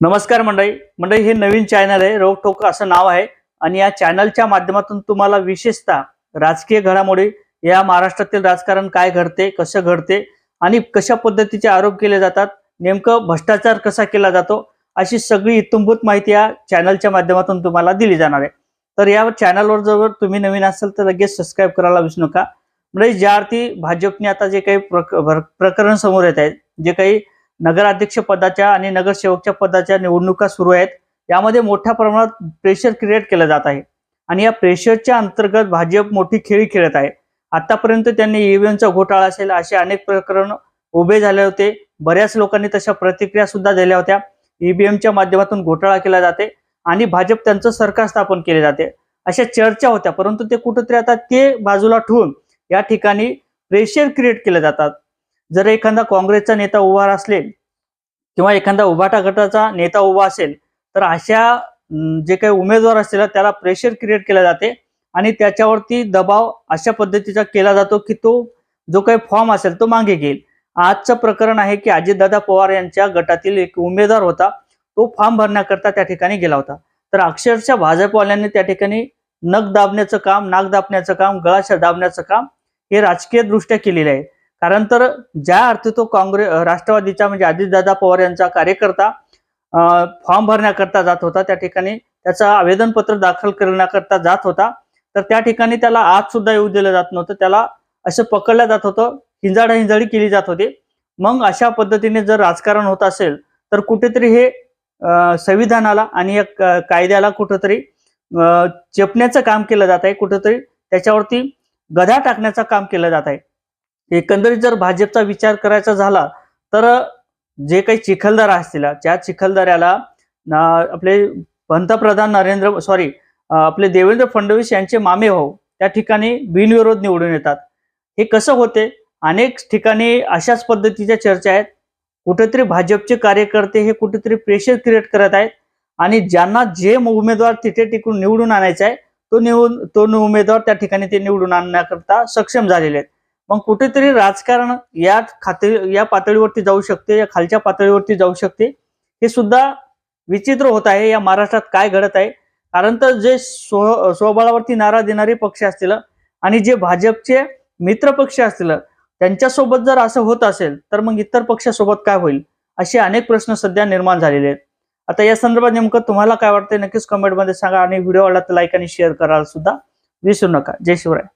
नमस्कार मंडळी हे नवीन चॅनल आहे, रोकठोक असं नाव आहे आणि या चॅनलच्या माध्यमातून तुम्हाला विशेषतः राजकीय घडामोडी, या महाराष्ट्रातील राजकारण काय घडते, कसं घडते आणि कशा पद्धतीचे आरोप केले जातात, नेमकं भ्रष्टाचार कसा केला जातो, अशी सगळी इत्थंभूत माहिती या चॅनलच्या माध्यमातून तुम्हाला दिली जाणार आहे। तर या चॅनलवर जर तुम्ही नवीन असाल तर लगेच सबस्क्राइब करायला विसरू नका। म्हणजे ज्या अर्थी भाजपने आता जे काही प्रकरण समोर येत आहेत, जे काही नगराध्यक्ष पदाच्या आणि नगरसेवकच्या पदाच्या निवडणुका सुरू आहेत, यामध्ये मोठ्या प्रमाणात प्रेशर क्रिएट केलं जात आहे आणि या प्रेशरच्या अंतर्गत भाजप मोठी खेळी खेळत आहे। आतापर्यंत त्यांनी ईव्हीएमचा घोटाळा असेल असे अनेक प्रकरण उभे झाले होते, बऱ्याच लोकांनी तशा प्रतिक्रिया सुद्धा दिल्या होत्या। ईव्हीएमच्या माध्यमातून घोटाळा केला जाते आणि भाजप त्यांचं सरकार स्थापन केले जाते अशा चर्चा होत्या, परंतु ते कुठेतरी आता ते बाजूला ठेवून या ठिकाणी प्रेशर क्रिएट केले जातात। जर एखादा काँग्रेसचा नेता उभा असेल किंवा एखादा उभाटा गटाचा नेता उभा असेल तर अशा जे काही उमेदवार असतील त्याला प्रेशर क्रिएट केले जाते आणि त्याच्यावरती दबाव अशा पद्धतीचा केला जातो की तो जो काही फॉर्म असेल तो मागे घेईल। आजचं प्रकरण आहे की अजितदादा पवार यांच्या गटातील एक उमेदवार होता, तो फॉर्म भरण्याकरता त्या ठिकाणी गेला होता। तर अक्षरशः भाजपवाल्यांनी त्या ठिकाणी नख दाबण्याचं काम, नाक दाबण्याचं काम, गळा दाबण्याचं काम हे राजकीय दृष्ट्या केलेलं आहे। कारण तर ज्या अर्थी तो राष्ट्रवादीचा म्हणजे अजितदादा पवार यांचा कार्यकर्ता फॉर्म भरण्याकरता जात होता, त्या ठिकाणी त्याचा आवेदनपत्र दाखल करण्याकरता जात होता, तर त्या ठिकाणी त्याला आत सुद्धा येऊ दिलं जात नव्हतं, त्याला असं पकडलं जात होतं, हिंजाळी केली जात होती। मग अशा पद्धतीने जर राजकारण होत असेल तर कुठेतरी हे संविधानाला आणि या कायद्याला कुठेतरी चेपण्याचं काम केलं जात आहे, कुठेतरी त्याच्यावरती गदा टाकण्याचं काम केलं जात आहे। एकंदरीत जर भाजपचा विचार करायचा झाला तर जे काही चिखलदरा असतील त्या चिखलदऱ्याला आपले पंतप्रधान आपले देवेंद्र फडणवीस यांचे मामे भाऊ त्या ठिकाणी बिनविरोध निवडून येतात। हे कसं होते? अनेक ठिकाणी अशाच पद्धतीच्या चर्चा आहेत। कुठेतरी भाजपचे कार्यकर्ते हे कुठेतरी प्रेशर क्रिएट करत आहेत आणि ज्यांना जे उमेदवार तिथे टिकून निवडून आणायचा आहे तो उमेदवार त्या ठिकाणी ते निवडून आणण्याकरता सक्षम झालेले आहेत। मग कुठेतरी राजकारण या पातळीवरती जाऊ शकते, या खालच्या पातळीवरती जाऊ शकते, हे सुद्धा विचित्र होत आहे। या महाराष्ट्रात काय घडत आहे? कारण तर जे स्वबळावरती नारा देणारे पक्ष असतील आणि जे भाजपचे मित्र पक्ष असतील त्यांच्यासोबत जर असं होत असेल तर मग इतर पक्षासोबत काय होईल, असे अनेक प्रश्न सध्या निर्माण झालेले आहेत। आता या संदर्भात नेमकं तुम्हाला काय वाटतंय नक्कीच कमेंटमध्ये सांगा आणि व्हिडिओ आवडला तर लाईक आणि शेअर करायला सुद्धा विसरू नका। जय शिवराय।